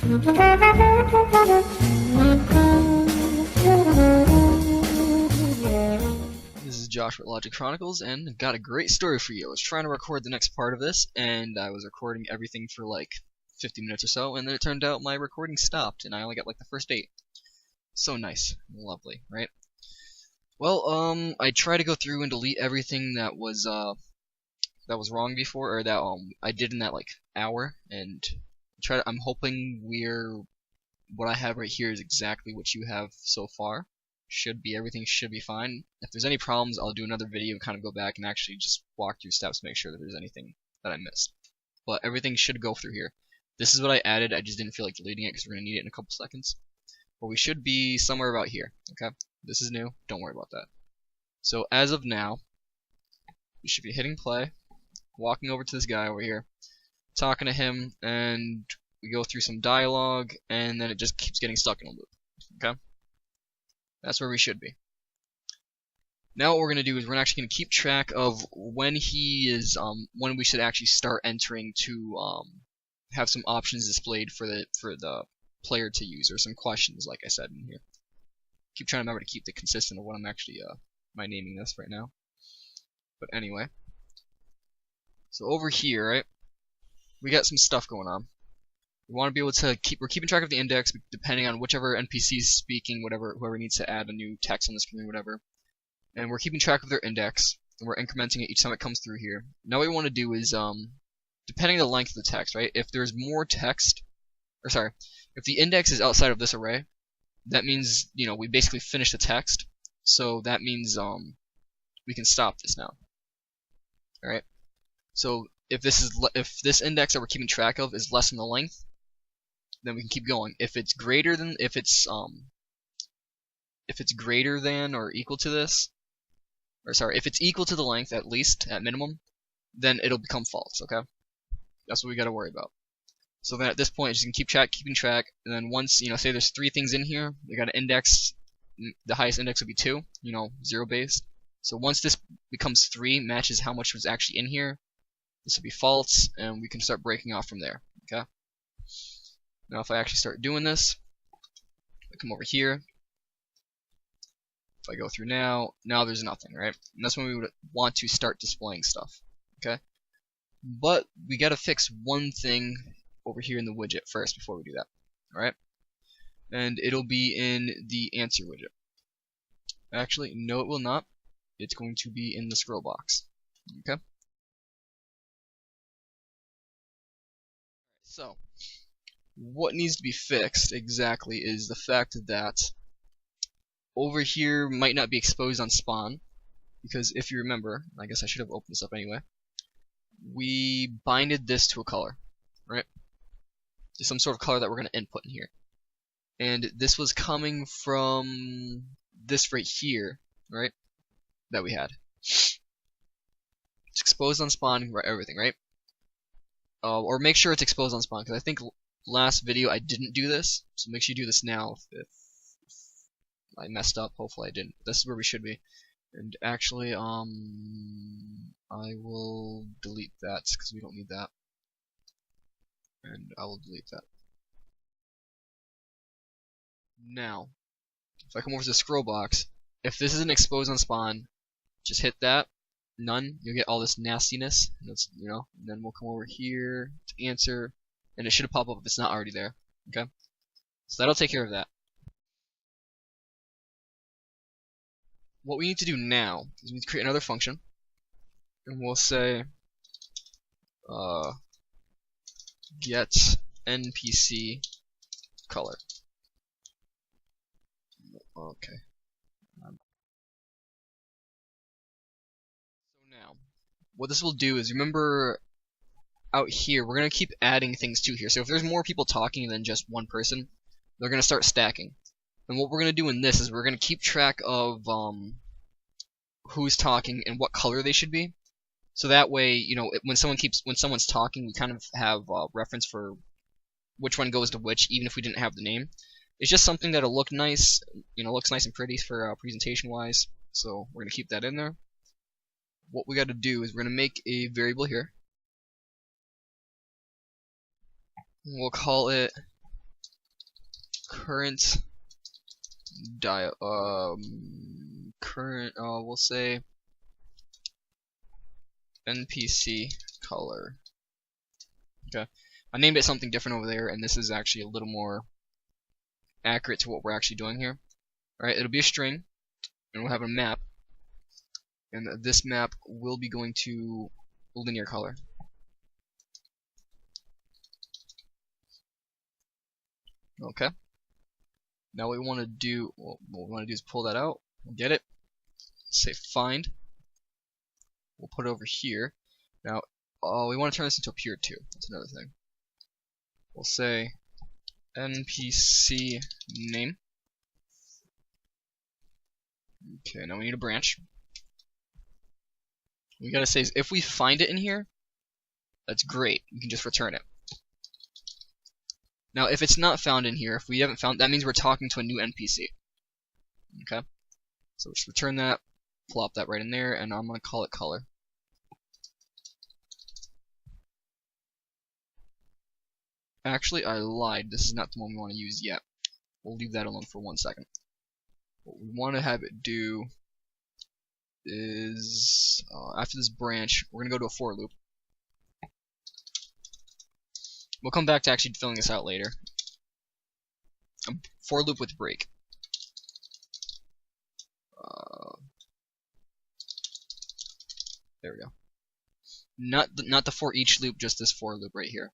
This is Josh with Logic Chronicles, and I've got a great story for you. I was trying to record the next part of this, and I was recording everything for like 50 minutes or so, and then it turned out my recording stopped, and I only got like the first 8. So nice. Lovely, right? Well, I tried to go through and delete everything that was wrong before, or that I did in that like hour, and I'm hoping what I have right here is exactly what you have so far. Everything should be fine. If there's any problems, I'll do another video and kind of go back and actually just walk through steps to make sure that there's anything that I missed. But everything should go through here. This is what I added. I just didn't feel like deleting it because we're gonna need it in a couple seconds. But we should be somewhere about here. Okay, this is new. Don't worry about that. So as of now, we should be hitting play, walking over to this guy over here, talking to him, and we go through some dialogue, and then it just keeps getting stuck in a loop. Okay. That's where we should be. Now what we're going to do is we're actually going to keep track of when when we should actually start entering to have some options displayed for the player to use, or some questions, like I said in here. Keep trying to remember to keep it consistent of what I'm actually my naming this right now. But anyway, so over here, right, we got some stuff going on. We want to be able to we're keeping track of the index depending on whichever NPC is speaking, whoever needs to add a new text on the screen, whatever. And we're keeping track of their index, and we're incrementing it each time it comes through here. Now what we want to do is, depending on the length of the text, right? If there's more text, if the index is outside of this array, that means, we basically finished the text. So that means, we can stop this now. All right. So if this index that we're keeping track of is less than the length, then we can keep going. If it's greater than or equal to this, if it's equal to the length at least at minimum, then it'll become false. Okay, that's what we got to worry about. So then at this point, just keeping track, and then once say there's 3 things in here, we got an index. The highest index would be 2, 0 based. So once this becomes 3, matches how much was actually in here, this will be false, and we can start breaking off from there. Okay. Now if I actually start doing this, I come over here. If I go through now there's nothing, right? And that's when we would want to start displaying stuff. Okay. But we gotta fix one thing over here in the widget first before we do that. Alright? And it'll be in the answer widget. Actually, no it will not. It's going to be in the scroll box. Okay? So, what needs to be fixed exactly is the fact that over here might not be exposed on spawn, because if you remember, I guess I should have opened this up anyway, we binded this to a color, right? There's some sort of color that we're going to input in here. And this was coming from this right here, right? That we had. It's exposed on spawn, right, everything, right? Or make sure it's exposed on spawn, because I think last video I didn't do this, so make sure you do this now if I messed up. Hopefully I didn't. This is where we should be. And actually, I will delete that because we don't need that. And I will delete that. Now, if I come over to the scroll box, if this isn't exposed on spawn, just hit that. None. You'll get all this nastiness. And that's, and then we'll come over here to answer, and it should pop up if it's not already there. Okay. So that'll take care of that. What we need to do now is we need to create another function, and we'll say get NPC color. Okay. So now, what this will do is, remember out here, we're going to keep adding things to here. So if there's more people talking than just one person, they're going to start stacking. And what we're going to do in this is we're going to keep track of who's talking and what color they should be. So that way, when someone's talking, we kind of have reference for which one goes to which, even if we didn't have the name. It's just something that'll look nice, looks nice and pretty for presentation-wise. So we're going to keep that in there. What we got to do is we're going to make a variable here. We'll call it current we'll say NPC color. Okay, I named it something different over there, and this is actually a little more accurate to what we're actually doing here. Alright, it'll be a string, and we'll have a map, and this map will be going to linear color. Okay. Now what we want to do, is pull that out, get it, say find. We'll put it over here. Now, we want to turn this into a pure 2. That's another thing. We'll say NPC name. Okay, now we need a branch. We gotta say, if we find it in here, that's great. We can just return it. Now, if it's not found in here, if we haven't found, that means we're talking to a new NPC. Okay? So just return that, plop that right in there, and I'm gonna call it color. Actually, I lied. This is not the one we want to use yet. We'll leave that alone for 1 second. What we want to have it do is, after this branch, we're going to go to a for loop. We'll come back to actually filling this out later. A for loop with break. There we go. Not the for each loop, just this for loop right here.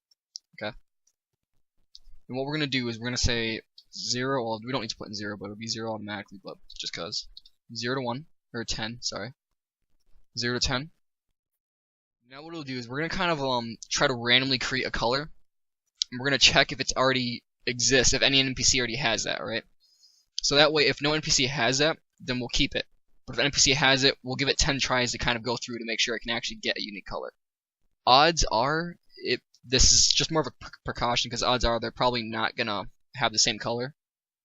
Okay. And what we're gonna do is we're gonna say 0. Well, we don't need to put in 0, but it'll be 0 automatically, but just cause 0 to 1 or 10. Sorry, 0 to 10. Now what it'll do is we're gonna kind of try to randomly create a color, and we're gonna check if it's already exists, if any NPC already has that, right? So that way, if no NPC has that, then we'll keep it. But if an NPC has it, we'll give it 10 tries to kind of go through to make sure it can actually get a unique color. Odds are, this is just more of a precaution, because odds are they're probably not gonna have the same color.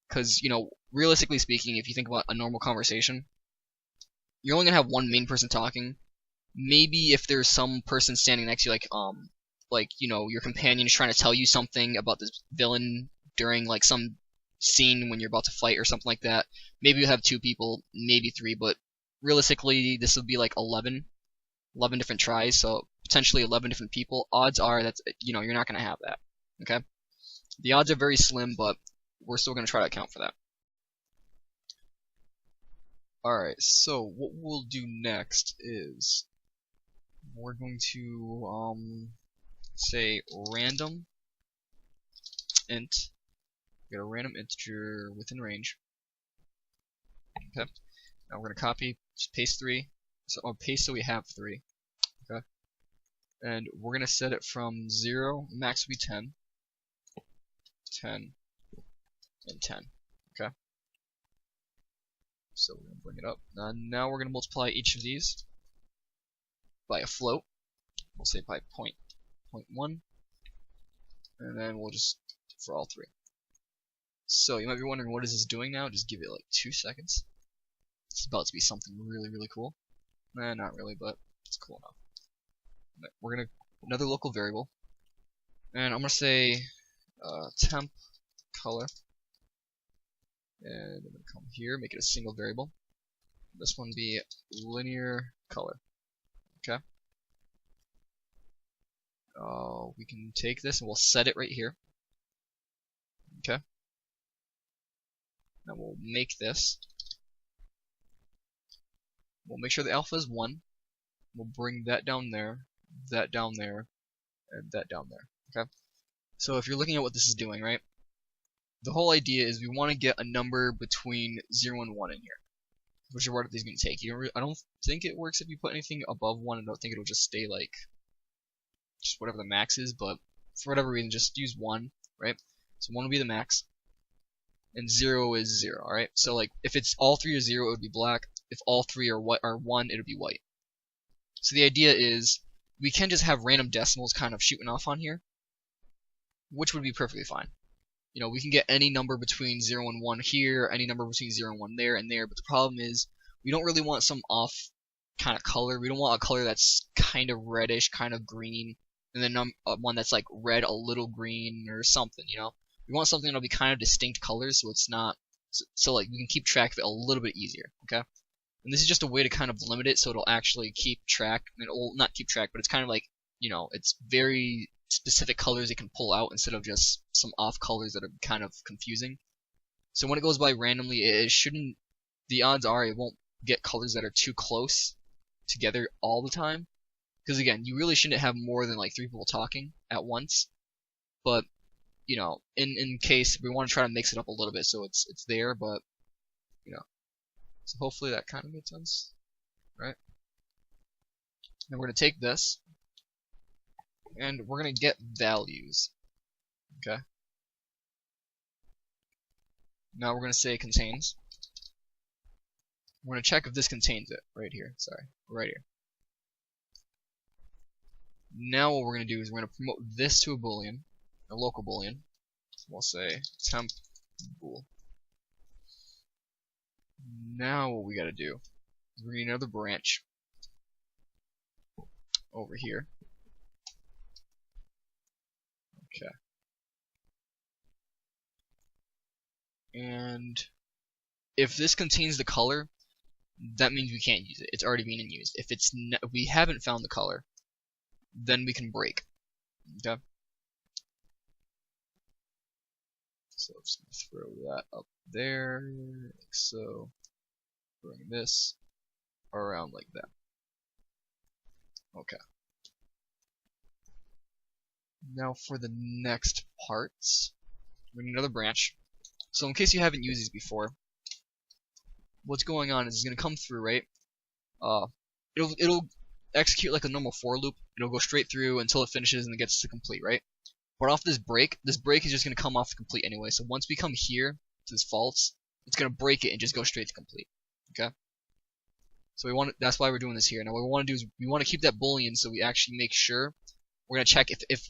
Because, you know, realistically speaking, if you think about a normal conversation, you're only gonna have one main person talking. Maybe if there's some person standing next to you, like you know, your companion is trying to tell you something about this villain during like some scene when you're about to fight or something like that. Maybe you'll have 2 people, maybe 3, but realistically this will be like 11 different tries, so potentially 11 different people. Odds are that, you know, you're not going to have that. Okay? The odds are very slim, but we're still going to try to account for that. Alright, so what we'll do next is we're going to say random int. Get a random integer within range. Okay. Now we're gonna copy, just paste 3. So paste so we have 3. Okay. And we're gonna set it from 0, max will be 10, 10, and 10. Okay. So we're gonna bring it up. Now we're gonna multiply each of these by a float. We'll say by 0.1, and then we'll just for all 3. So you might be wondering, what is this doing now? Just give it like 2 seconds. It's about to be something really, really cool. Nah, not really, but it's cool enough. We're gonna another local variable, and I'm gonna say temp color, and I'm gonna come here, make it a single variable. This one be linear color. Okay. We can take this and we'll set it right here. Okay. Now we'll make this. We'll make sure the alpha is 1. We'll bring that down there, and that down there. Okay? So if you're looking at what this is doing, right? The whole idea is we want to get a number between 0 and 1 in here. Which is what these going to take. I don't think it works if you put anything above 1. I don't think it'll just stay like just whatever the max is, but for whatever reason, just use 1, right? So 1 will be the max, and 0 is 0, alright? So like, if it's all 3 are 0, it would be black. If all 3 are 1, it would be white. So the idea is, we can just have random decimals kind of shooting off on here, which would be perfectly fine. You know, we can get any number between 0 and 1 here, any number between 0 and 1 there and there, but the problem is, we don't really want some off kind of color. We don't want a color that's kind of reddish, kind of green, and then one that's like red, a little green, or something, you know? We want something that'll be kind of distinct colors, so it's not so like we can keep track of it a little bit easier. Okay. And this is just a way to kind of limit it so it'll actually keep track. It'll not keep track, but it's kind of like, it's very specific colors it can pull out instead of just some off colors that are kind of confusing. So when it goes by randomly, it shouldn't, the odds are it won't get colors that are too close together all the time. Because again, you really shouldn't have more than like 3 people talking at once. But, in case we want to try to mix it up a little bit so it's there, but, so hopefully that kind of made sense, right? Then we're going to take this, and we're going to get values, okay? Now we're going to say contains. We're going to check if this contains it, right here, right here. Now what we're going to do is we're going to promote this to a boolean, a local boolean. So we'll say temp bool. Now what we got to do is we need another branch over here. Okay. And if this contains the color, that means we can't use it. It's already being used. If if we haven't found the color, then we can break. Okay. So I'm just gonna throw that up there, like so. Bring this around like that. Okay. Now for the next parts, we need another branch. So in case you haven't used these before, what's going on is it's gonna come through, right? It'll execute like a normal for loop. It'll go straight through until it finishes and it gets to complete, right? But off this break is just gonna come off the complete anyway. So once we come here to this false, it's gonna break it and just go straight to complete. Okay. So that's why we're doing this here. Now what we want to do is we want to keep that boolean so we actually make sure we're gonna check if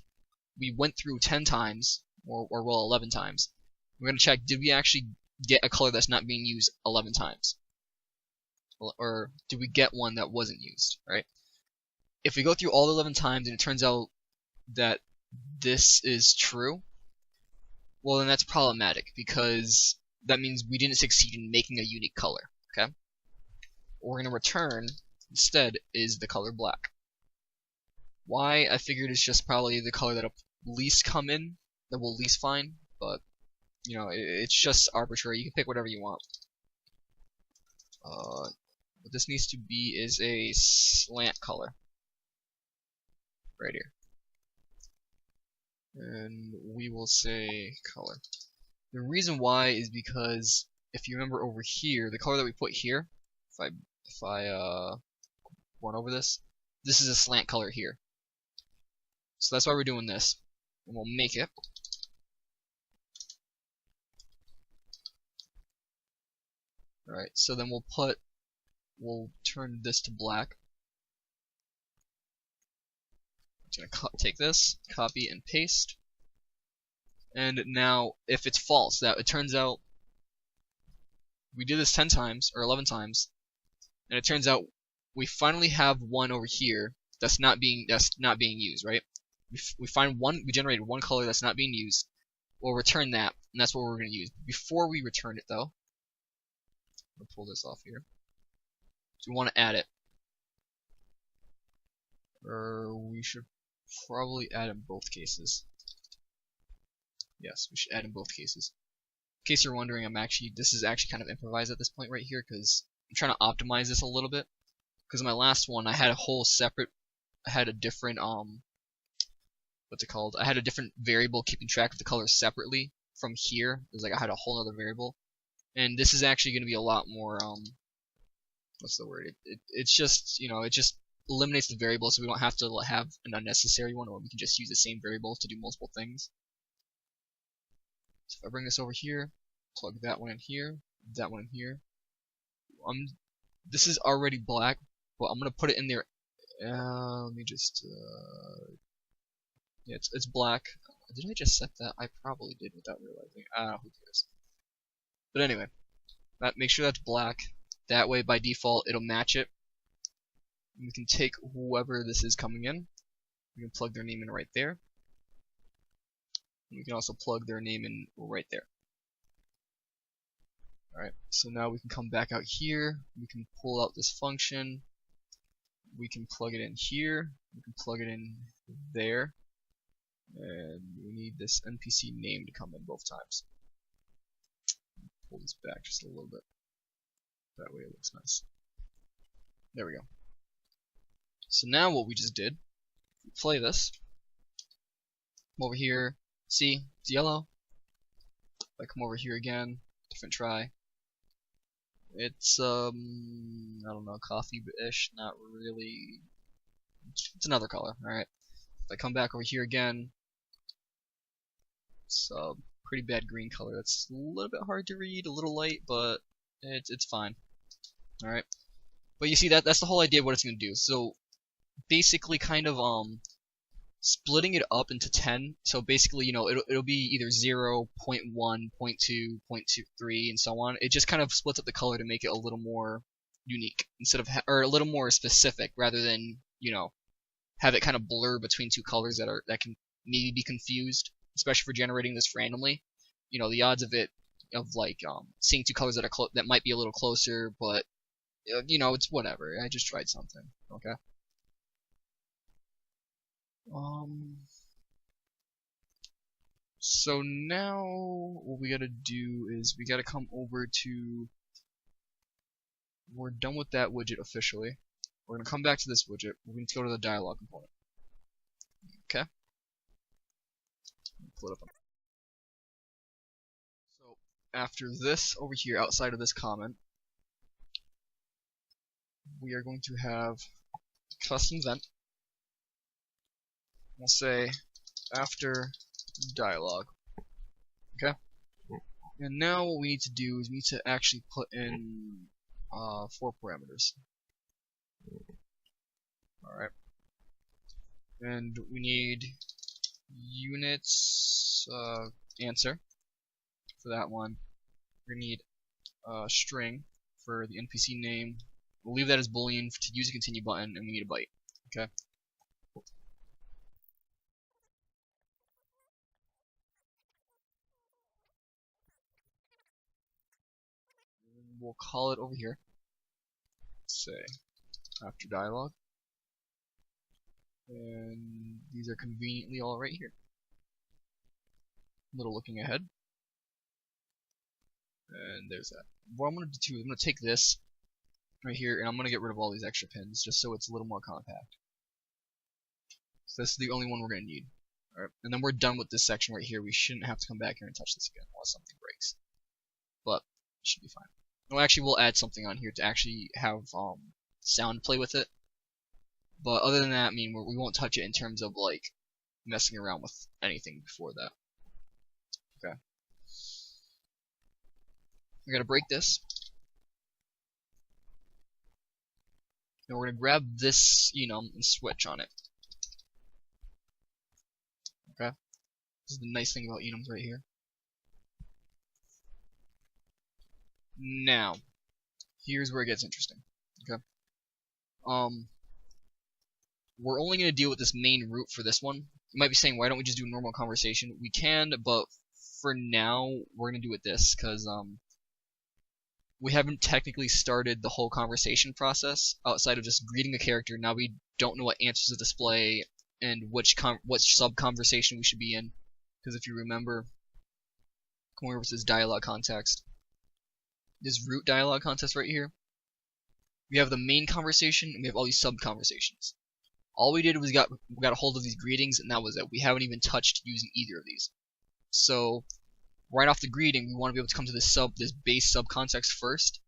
we went through 10 times or well 11 times. We're gonna check, did we actually get a color that's not being used 11 times? Or did we get one that wasn't used, right? If we go through all 11 times and it turns out that this is true, well then that's problematic because that means we didn't succeed in making a unique color, okay? What we're going to return instead is the color black. Why? I figured it's just probably the color that'll least come in, that we'll least find, but it's just arbitrary. You can pick whatever you want. What this needs to be is a slant color. Right here. And we will say color. The reason why is because if you remember over here, the color that we put here, if I run over this is a slant color here. So that's why we're doing this. And we'll make it. Alright, so then we'll turn this to black. I'm gonna take this, copy and paste. And now if it's false, that it turns out we did this 10 times or 11 times, and it turns out we finally have one over here that's not being used, right? We find one, we generated one color that's not being used. We'll return that, and that's what we're going to use. Before we return it, though, I'll pull this off here. So we want to add it, or we should probably add in both cases. Yes, we should add in both cases. In case you're wondering, this is actually kind of improvised at this point right here because I'm trying to optimize this a little bit. Because in my last one, I had a different what's it called? I had a different variable keeping track of the colors separately from here. It was like I had a whole other variable, and this is actually going to be a lot more what's the word? It's just it just eliminates the variable, so we don't have to have an unnecessary one, or we can just use the same variable to do multiple things. So if I bring this over here, plug that one in here, that one in here. This is already black, but I'm gonna put it in there. Let me just yeah, it's black. Did I just set that? I probably did without realizing. Who cares? But anyway, make sure that's black. That way, by default, it'll match it. And we can take whoever this is coming in. We can plug their name in right there. We can also plug their name in right there. Alright, so now we can come back out here, we can pull out this function, we can plug it in here, we can plug it in there, and we need this NPC name to come in both times. Pull this back just a little bit, that way it looks nice. There we go. So now what we just did, we play this, come over here, see, it's yellow. If I come over here again, different try. It's I don't know, coffee-ish, not really. It's another color. Alright. If I come back over here again, it's a pretty bad green color. It's a little bit hard to read, a little light, but it's fine. Alright. But you see that's the whole idea of what it's gonna do. So basically kind of splitting it up into 10, so basically, you know, it'll be either 0, 0.1, 0.2, 0.23, and so on. It just kind of splits up the color to make it a little more unique, instead of or a little more specific, rather than, you know, have it kind of blur between two colors that can maybe be confused, especially for generating this randomly. You know, the odds of like seeing two colors that might be a little closer, but you know, it's whatever. I just tried something. Okay. So now what we gotta do is we gotta come over to, we're done with that widget officially. We're gonna come back to this widget. We're going to go to the dialog component. Okay. Pull it up. So after this over here, outside of this comment, we are going to have custom event. We'll say after dialog. Okay. And now what we need to do is we need to actually put in 4 parameters. Alright. And we need units answer for that one. We're gonna need string for the NPC name. We'll leave that as boolean to use a continue button, and we need a byte. Okay. We'll call it over here. Say after dialog, and these are conveniently all right here. Little looking ahead, and there's that. What I'm gonna do too is I'm gonna take this right here, and I'm gonna get rid of all these extra pins just so it's a little more compact. So this is the only one we're gonna need. Alright, and then we're done with this section right here. We shouldn't have to come back here and touch this again unless something breaks. But it should be fine. No, actually, we'll add something on here to actually have sound play with it. But other than that, I mean, we won't touch it in terms of like messing around with anything before that. Okay. We're gonna break this, and we're gonna grab this enum and switch on it. Okay. This is the nice thing about enums right here. Now, here's where it gets interesting. Okay. We're only going to deal with this main root for this one. You might be saying, why don't we just do a normal conversation? We can, but for now, we're going to do with this, because we haven't technically started the whole conversation process outside of just greeting a character. Now we don't know what answers to display and which sub-conversation we should be in. Because if you remember, come over to this dialog context. This root dialog context right here. We have the main conversation, and we have all these sub-conversations. All we did was we got a hold of these greetings, and that was it. We haven't even touched using either of these. So right off the greeting, we want to be able to come to this base sub context first,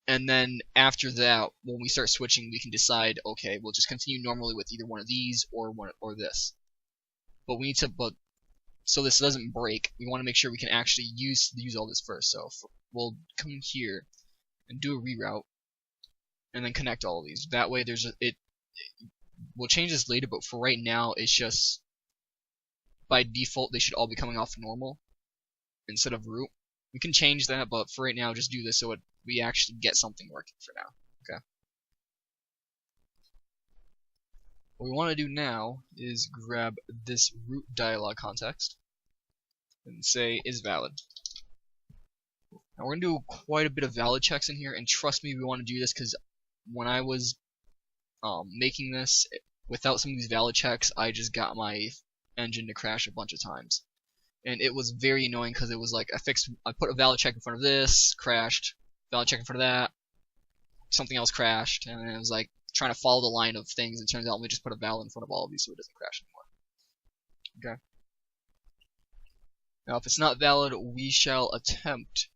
and then after that, when we start switching, we can decide, okay, we'll just continue normally with either one of these or this. But we need to, so this doesn't break, we want to make sure we can actually use all this first. So we'll come here and do a reroute, and then connect all of these. That way, we'll change this later, but for right now, it's just by default they should all be coming off normal instead of root. We can change that, but for right now, just do this so we actually get something working for now. Okay. What we want to do now is grab this root dialog context and say is valid. Now we're going to do quite a bit of valid checks in here, and trust me, we want to do this because when I was making this without some of these valid checks, I just got my engine to crash a bunch of times. And it was very annoying because it was like I put a valid check in front of this, crashed, valid check in front of that, something else crashed, and it was like trying to follow the line of things. It turns out let me just put a valid in front of all of these so it doesn't crash anymore. Okay. Now if it's not valid, we shall attempt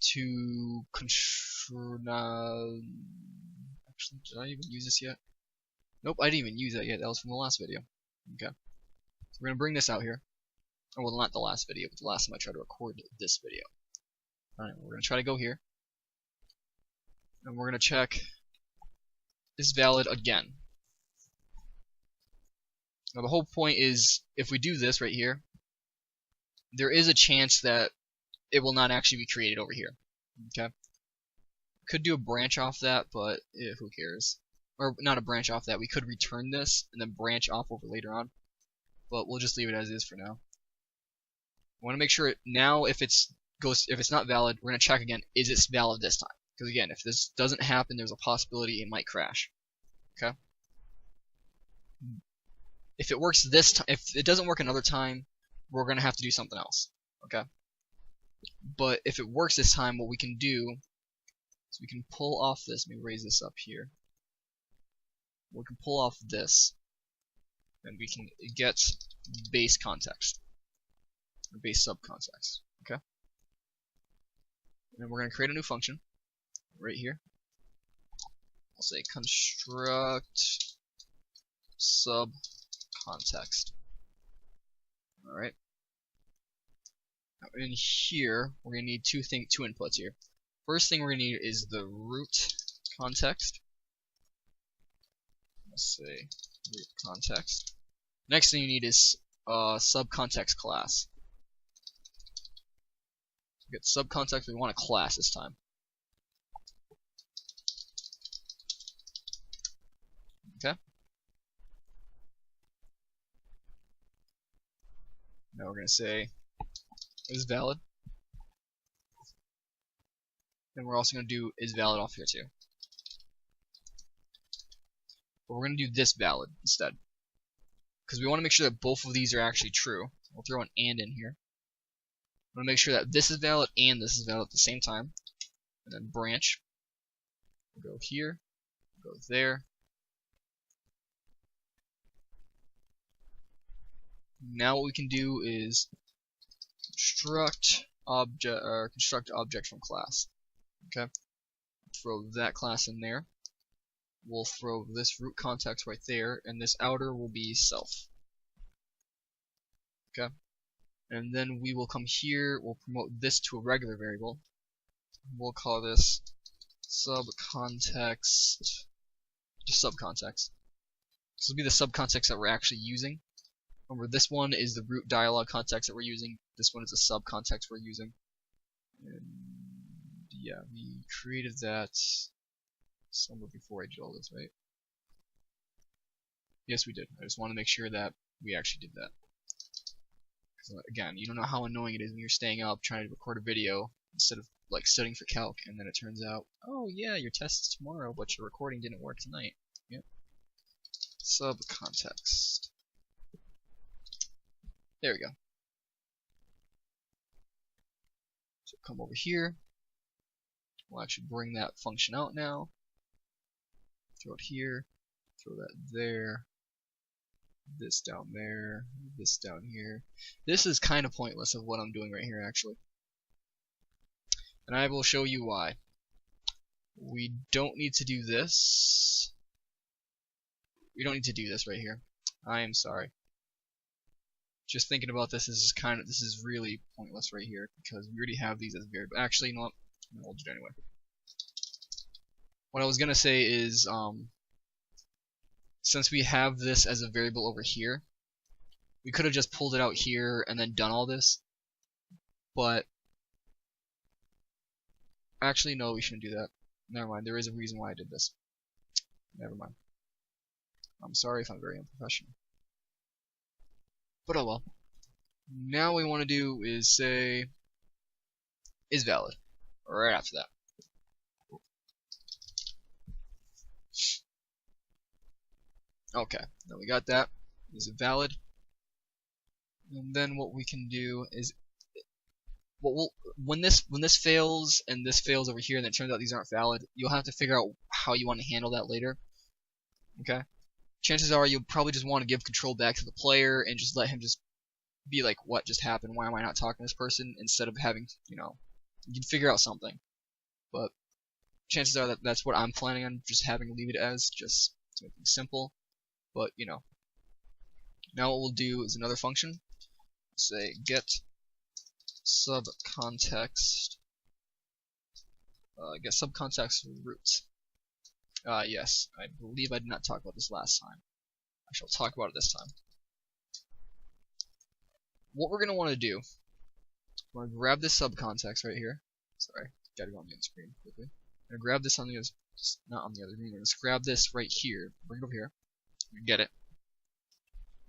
to actually, did I even use this yet? Nope, I didn't even use that yet. That was from the last video. Okay. So we're gonna bring this out here. Oh, well, not the last video, but the last time I tried to record this video. Alright, we're gonna try to go here. And we're gonna check is valid again. Now the whole point is, if we do this right here, there is a chance that it will not actually be created over here. Okay? Could do a branch off that, but who cares? Or not a branch off that. We could return this and then branch off over later on. But we'll just leave it as is for now. I want to make sure now if it's not valid, we're gonna check again. Is it valid this time? Because again, if this doesn't happen, there's a possibility it might crash. Okay. If it works this time, if it doesn't work another time, we're gonna have to do something else. Okay. But if it works this time, what we can do is we can pull off this. Let me raise this up here. We can pull off this, and we can get base context or base subcontext. Okay. And then we're gonna create a new function right here. I'll say construct subcontext. Alright. Now in here, we're going to need two inputs here. First thing we're going to need is the root context. Let's say root context. Next thing you need is subcontext class. To get subcontext, we want a class this time. Okay. Now we're going to say is valid. And we're also going to do is valid off here too. But we're going to do this valid instead. Because we want to make sure that both of these are actually true. We'll throw an and in here. We want to make sure that this is valid and this is valid at the same time. And then branch. We'll go here. We'll go there. Now what we can do is construct object from class. Okay. Throw that class in there. We'll throw this root context right there, and this outer will be self. Okay. And then we will come here, we'll promote this to a regular variable. We'll call this subcontext, just subcontext. This will be the subcontext that we're actually using. Remember, this one is the root dialog context that we're using. This one is the subcontext we're using. And yeah, we created that somewhere before I did all this, right? Yes, we did. I just want to make sure that we actually did that. Because again, you don't know how annoying it is when you're staying up trying to record a video instead of like studying for calc, and then it turns out, oh yeah, your test is tomorrow, but your recording didn't work tonight. Yep. Subcontext. There we go. So come over here. We'll actually bring that function out now. Throw it here. Throw that there. This down there. This down here. This is kind of pointless of what I'm doing right here, actually. And I will show you why. We don't need to do this. We don't need to do this right here. I am sorry. Just thinking about this is this is really pointless right here because we already have these as variables. Actually, you know what? I'm gonna hold it anyway. What I was gonna say is, since we have this as a variable over here, we could have just pulled it out here and then done all this. But actually, no, we shouldn't do that. Never mind. There is a reason why I did this. Never mind. I'm sorry if I'm very unprofessional. But oh well. Now what we want to do is say is valid. Right after that. Okay, now we got that. Is it valid? And then what we can do is when this fails and this fails over here and it turns out these aren't valid, you'll have to figure out how you want to handle that later. Okay? Chances are you'll probably just want to give control back to the player and just let him just be like, what just happened? Why am I not talking to this person? Instead of having, you can figure out something. But chances are that that's what I'm planning on just having to leave it as, just to make things simple. But, now what we'll do is another function. Say get subcontext root. Yes, I believe I did not talk about this last time. I shall talk about it this time. What we're going to want to do, I'm going to grab this subcontext right here. Sorry, gotta go on the other screen quickly. I'm going to grab this on the other, not on the other screen, let's grab this right here, bring it over here, and get it.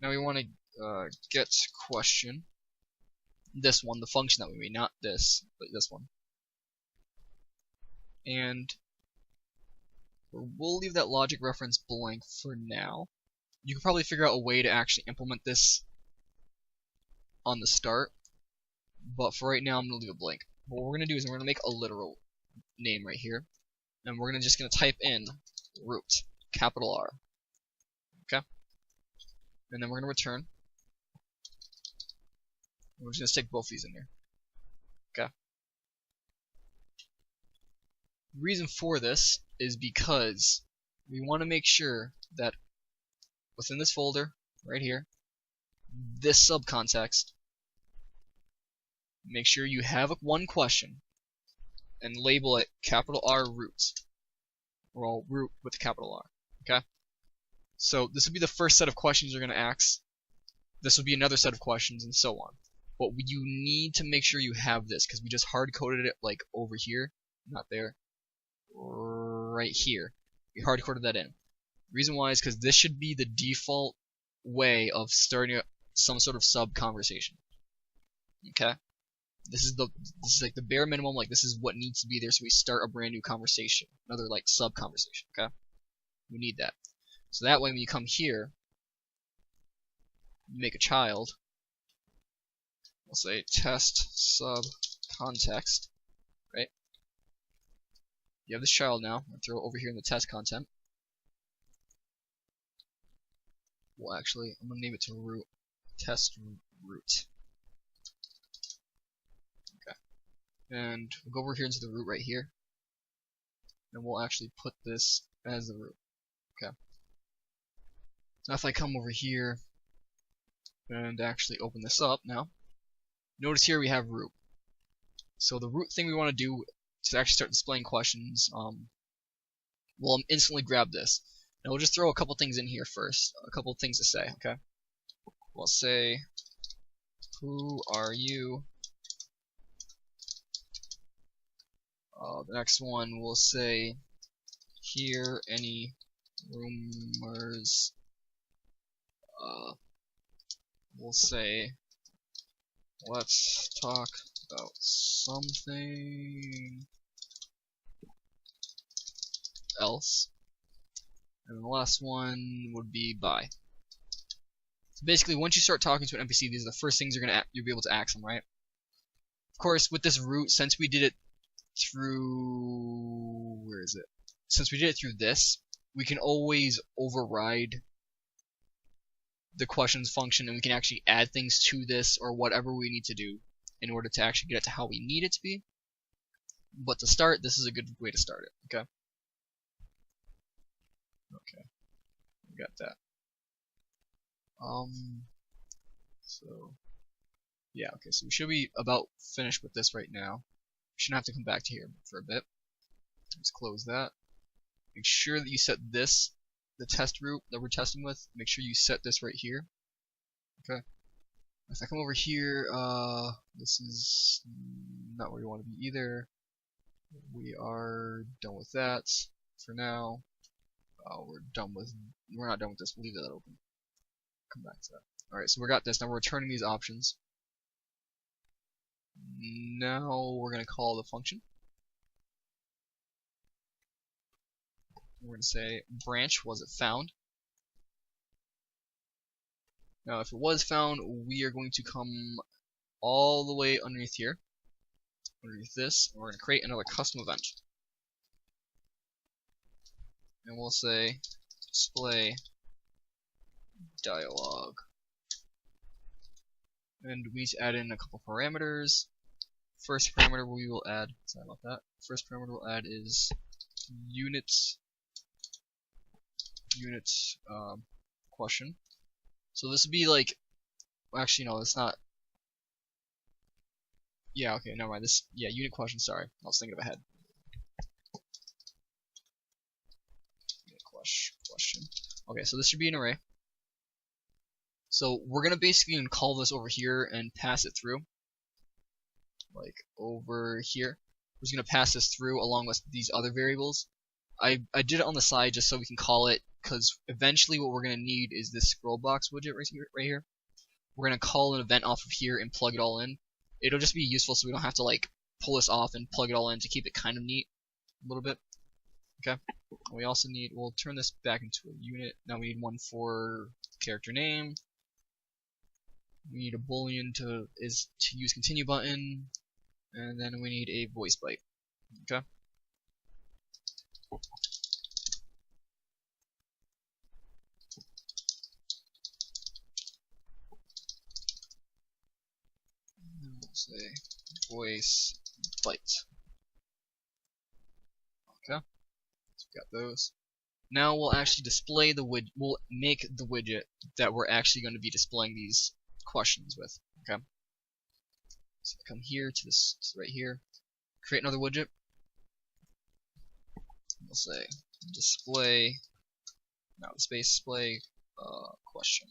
Now we want to get question, this one, the function that we made, not this, but this one. And we'll leave that logic reference blank for now. You can probably figure out a way to actually implement this on the start, but for right now I'm going to leave it blank. What we're going to do is we're going to make a literal name right here, and we're just going to type in root, capital R. Okay? And then we're going to return. We're just going to stick both these in here. Okay? The reason for this is because we want to make sure that within this folder, right here, this subcontext, make sure you have one question and label it capital R root. Or root with a capital R. Okay? So this would be the first set of questions you're going to ask. This would be another set of questions, and so on. But you need to make sure you have this, because we just hard-coded it like over here, not there, right here. We hard-coded that in. The reason why is because this should be the default way of starting some sort of sub-conversation. Okay? This is like the bare minimum, like this is what needs to be there so we start a brand new conversation. Another like sub-conversation, okay? We need that. So that way when you come here, make a child, we'll say test sub context, right? You have this child now. I'll throw it over here in the test content. Well, actually, I'm gonna name it to root, test root. Okay, and we'll go over here into the root right here, and we'll actually put this as the root. Okay. Now if I come over here and actually open this up now, notice here we have root. So the root thing we want to do to actually start displaying questions, we'll instantly grab this. Now we'll just throw a couple things in here first, a couple things to say, okay? We'll say, who are you? The next one we'll say, hear any rumors. We'll say, let's talk about something else. And the last one would be bye. So basically, once you start talking to an NPC, these are the first things you'll be able to ask them, right? Of course, with this root, since we did it through Since we did it through this, we can always override the questions function, and we can actually add things to this or whatever we need to do in order to actually get it to how we need it to be. But to start, this is a good way to start it, okay? Okay, we got that. So yeah, okay, so we should be about finished with this right now. We shouldn't have to come back to here for a bit. Let's close that. Make sure that you set this, the test root that we're testing with, make sure you set this right here. Okay. If I come over here, this is not where you want to be either. We are done with that for now. we're not done with this. We'll leave that open. Come back to that. Alright, so we got this. Now we're returning these options. Now we're going to call the function. We're going to say branch, was it found? Now if it was found, we are going to come all the way underneath here, underneath this, and we're going to create another custom event. And we'll say display dialog. And we need to add in a couple parameters. First parameter we will add, sorry about that. First parameter we'll add is units question. So this would be like, actually no, it's not. Yeah, okay, never mind. Unit question. Sorry, I was thinking of ahead. Unit question. Okay, so this should be an array. So we're gonna basically call this over here and pass it through. Like over here, we're just gonna pass this through along with these other variables. I did it on the side just so we can call it, because eventually what we're gonna need is this scroll box widget right here. We're gonna call an event off of here and plug it all in. It'll just be useful so we don't have to like pull this off and plug it all in to keep it kind of neat a little bit. Okay. We also need, we'll turn this back into a unit. Now we need one for character name. We need a boolean to use continue button, and then we need a voice byte. Okay. We'll say voice byte. Okay. So we got those. Now we'll actually display the widget. We'll make the widget that we're actually going to be displaying these questions with. Okay. So come here to this, right here. Create another widget. We'll say display. Now space display question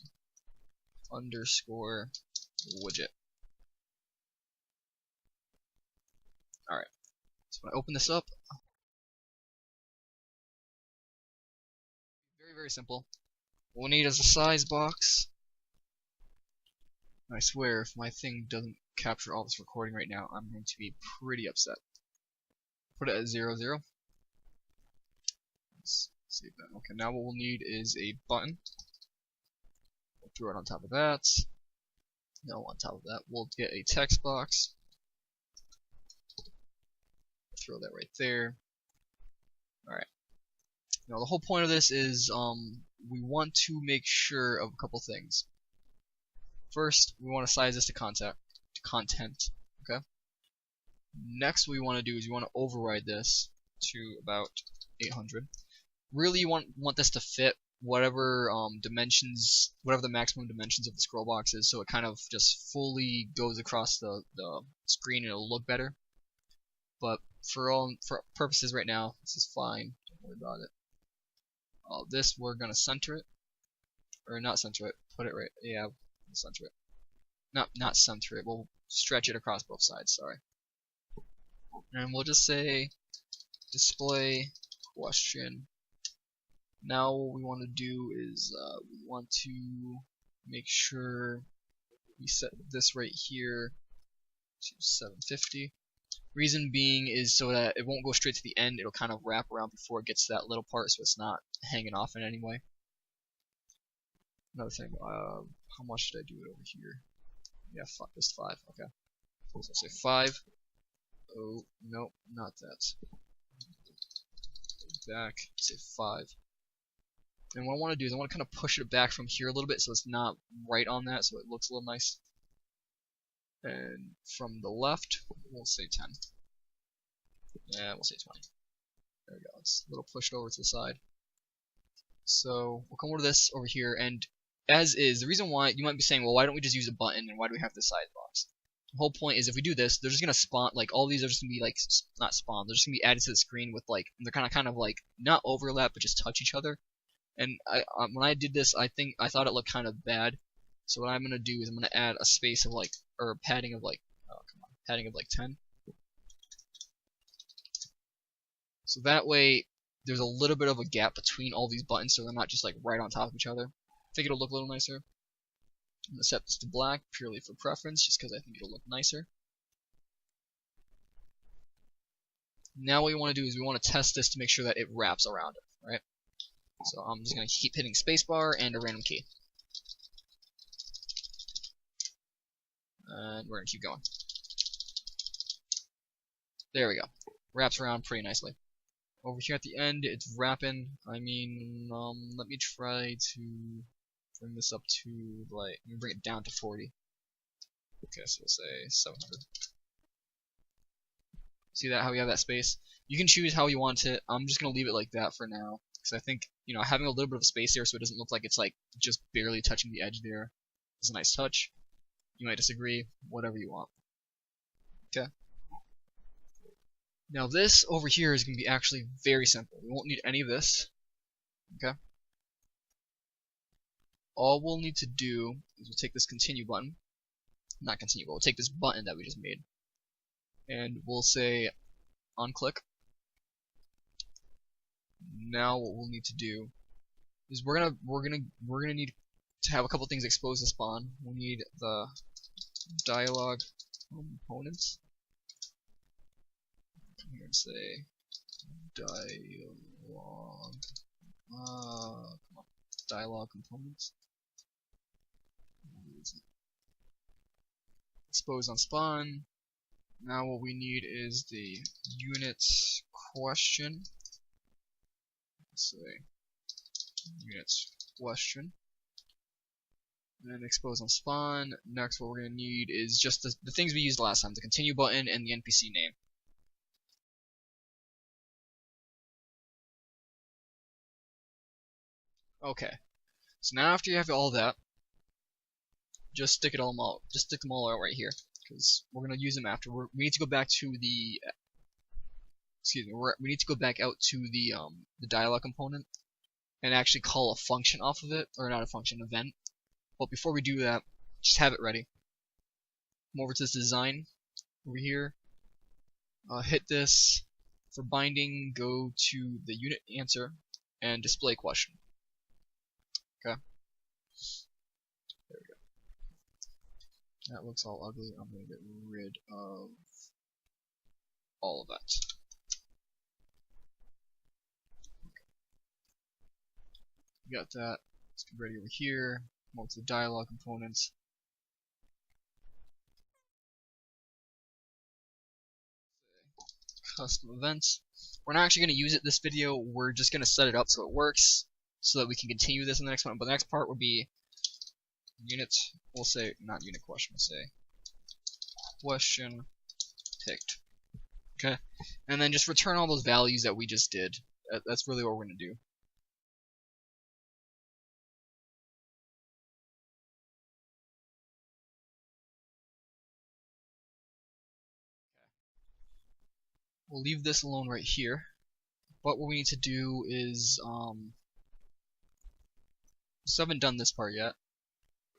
underscore widget. Alright. So when I open this up, very simple. What we need is a size box. I swear, if my thing doesn't capture all this recording right now, I'm going to be pretty upset. Put it at 0, 0. Let's save that. Okay, now what we'll need is a button. We'll throw it on top of that. No, on top of that, we'll get a text box. Throw that right there. Alright. Now the whole point of this is we want to make sure of a couple things. First, we want to size this to content. Okay. Next, what we want to do is we want to override this to about 800. Really, you want this to fit whatever dimensions, whatever the maximum dimensions of the scroll box is, so it kind of just fully goes across the screen and it'll look better. But for purposes right now, this is fine. Don't worry about it. This we're gonna center it, or not center it. Put it right. Yeah, we'll center it. Not center it. We'll stretch it across both sides. Sorry. And we'll just say display question. Now what we want to do is we want to make sure we set this right here to 750. Reason being is so that it won't go straight to the end, it'll kind of wrap around before it gets to that little part so it's not hanging off in any way. Another thing, how much should I do it over here? Yeah, just 5, okay. So say 5. Oh, no, not that. Go back, say 5. And what I want to do is I want to kind of push it back from here a little bit so it's not right on that, so it looks a little nice. And from the left, we'll say 10. Yeah, we'll say 20. There we go. It's a little pushed over to the side. So we'll come over to this over here, and as is, the reason why you might be saying, well, why don't we just use a button, and why do we have this size box? The whole point is if we do this, they're just gonna spawn, like all these are just gonna be like not spawn, they're just gonna be added to the screen with like they're kind of like not overlap but just touch each other. And when I did this, I thought it looked kind of bad. So what I'm gonna do is I'm gonna add a space of like, or padding of like, padding of like 10. So that way, there's a little bit of a gap between all these buttons, so they're not just like right on top of each other. I think it'll look a little nicer. I'm gonna set this to black purely for preference, just because I think it'll look nicer. Now what we want to do is we want to test this to make sure that it wraps around it, right? So I'm just going to keep hitting spacebar and a random key. And we're going to keep going. There we go. Wraps around pretty nicely. Over here at the end, it's wrapping. I mean, let me try to bring this up to, like, let me bring it down to 40. Okay, so we'll say 700. See that, how we have that space? You can choose how you want it. I'm just going to leave it like that for now. Because I think, you know, having a little bit of space there so it doesn't look like it's, like, just barely touching the edge there is a nice touch. You might disagree, whatever you want. Okay. Now this over here is going to be actually very simple. We won't need any of this. Okay. All we'll need to do is we'll take this continue button. Not continue, but we'll take this button that we just made. And we'll say onClick. Now what we'll need to do is we're gonna need to have a couple things exposed to spawn. We need the dialog components. Come here and say dialog. Come on, dialog components. Expose on spawn. Now what we need is the unit question. Let's say unit question. And then expose on spawn. Next what we're going to need is just the things we used last time, the continue button and the NPC name. Okay. So now after you have all that, just stick them all out right here, because we're gonna use them after. We need to go back to the we need to go back out to the dialog component and actually call a function off of it, or not a function, event. But before we do that, just have it ready. Come over to this design over here. Hit this for binding. Go to the unit answer and display question. Okay. There we go. That looks all ugly. I'm going to get rid of all of that. Okay. Got that. Let's get ready over here. Come over to the dialog components. Custom events. We're not actually going to use it this video. We're just going to set it up so it works, so that we can continue this in the next one. But the next part will be unit. We'll say not unit question. We'll say question picked. Okay, and then just return all those values that we just did. That's really what we're going to do. We'll leave this alone right here. But what we need to do is still haven't done this part yet.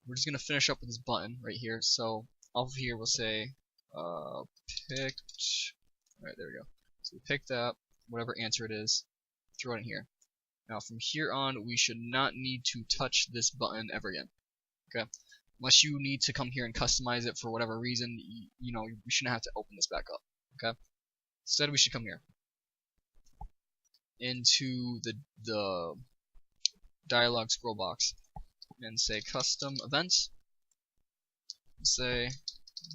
We're just gonna finish up with this button right here. So off of here we'll say picked. Alright, there we go. So we pick that, whatever answer it is, throw it in here. Now from here on we should not need to touch this button ever again. Okay? Unless you need to come here and customize it for whatever reason, you know, we shouldn't have to open this back up. Okay? Instead we should come here into the dialog scroll box and say custom events, say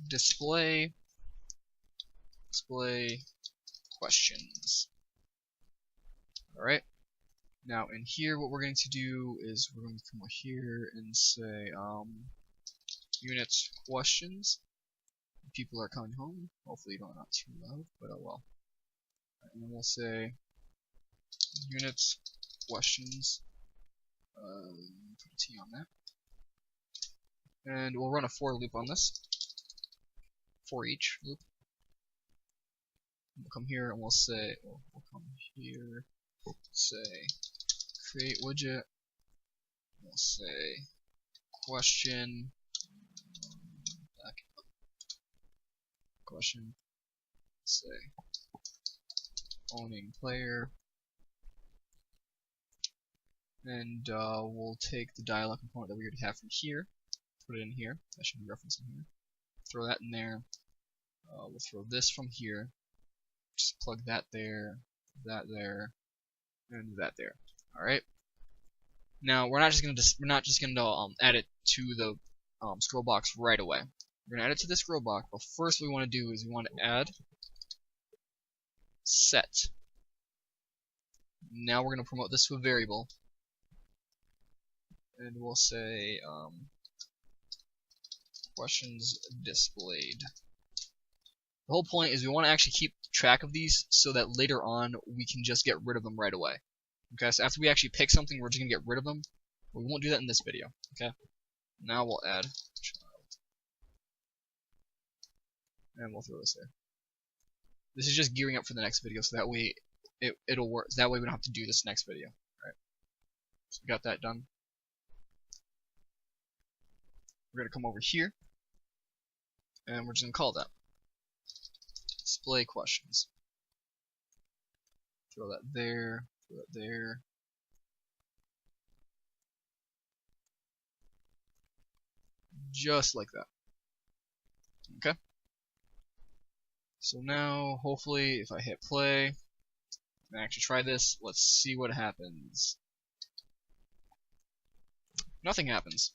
display questions. Alright, now in here what we're going to do is we're going to come over here and say unit questions. People are coming home. Hopefully not too loud, but oh well. And then we'll say unit questions. Put a T on that. And we'll run a for loop on this. For each loop. We'll come here and we'll say, we'll come here, say create widget. We'll say question. Back up. Question. Say owning player. and we'll take the dialog component that we already have from here, put it in here. That should be referenced in here. Throw that in there. We'll throw this from here. Just plug that there, and that there. All right. Now we're not just gonna add it to the scroll box right away. We're gonna add it to the scroll box, but first what we want to do is we want to add set. Now we're gonna promote this to a variable, and we'll say questions displayed. The whole point is we want to actually keep track of these so that later on we can just get rid of them right away. Okay, so after we actually pick something, we're just going to get rid of them. We won't do that in this video. Okay, now we'll add child, and we'll throw this there. This is just gearing up for the next video, so that way it'll work. That way we don't have to do this next video. All right, so we got that done. We're going to come over here, and we're just going to call that display questions. Throw that there, throw that there. Just like that. Okay? So now, hopefully, if I hit play, and actually try this, let's see what happens. Nothing happens.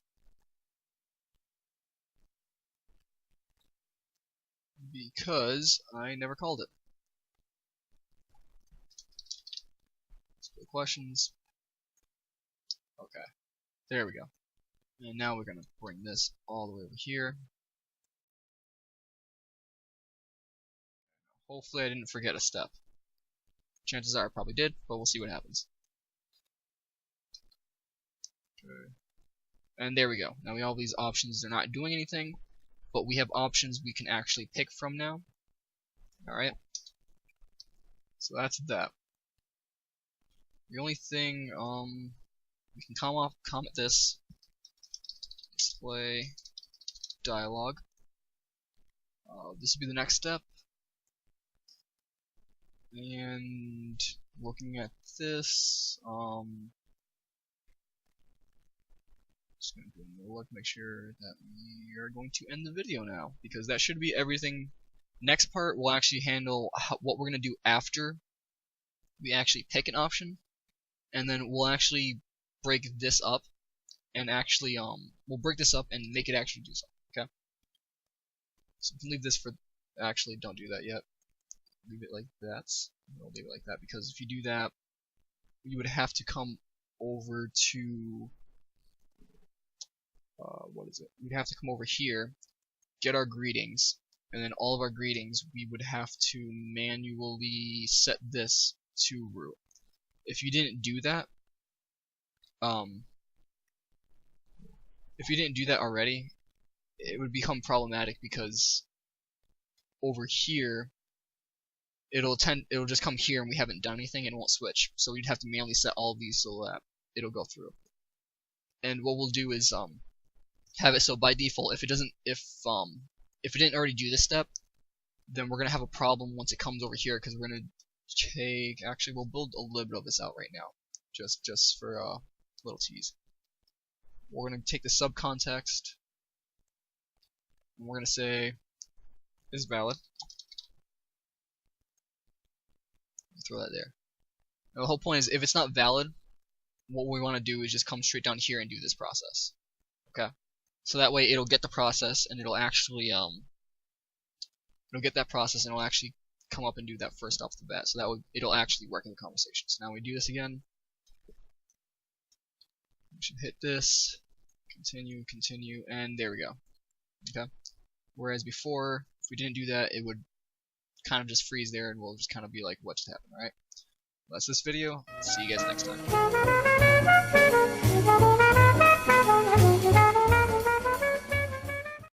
Because I never called it. Display questions. Okay, there we go. And now we're going to bring this all the way over here. Hopefully I didn't forget a step. Chances are I probably did, but we'll see what happens. Okay. And there we go. Now we have all these options. They're not doing anything, but we have options we can actually pick from now. Alright. So that's that. The only thing, we can comment this. Display dialog. This would be the next step. And looking at this, just going to do a look, make sure that we are going to end the video now, because that should be everything. Next part will actually handle what we're going to do after we actually pick an option, and then we'll actually break this up, and actually we'll break this up and make it actually do something. Okay. So we can leave this for. Actually, don't do that yet. Leave it like that. I'll leave it like that because if you do that, you would have to come over to what is it? We'd have to come over here, get our greetings, and then all of our greetings we would have to manually set this to root. If you didn't do that, already, it would become problematic because over here it'll just come here and we haven't done anything and it won't switch. So we'd have to manually set all of these so that it'll go through. And what we'll do is have it so by default if it didn't already do this step, then we're gonna have a problem once it comes over here because we're gonna we'll build a little bit of this out right now, just for a little tease. We're gonna take the subcontext and we're gonna say is valid. Throw that there. Now the whole point is if it's not valid, what we want to do is just come straight down here and do this process. Okay? So that way it'll get the process and it'll actually it'll get that process and it'll actually come up and do that first off the bat. So that it'll actually work in the conversation. So now we do this again. We should hit this, continue, and there we go. Okay? Whereas before, if we didn't do that, it would kind of just freeze there and we'll just kind of be like, what just happened, alright? That's this video. See you guys next time.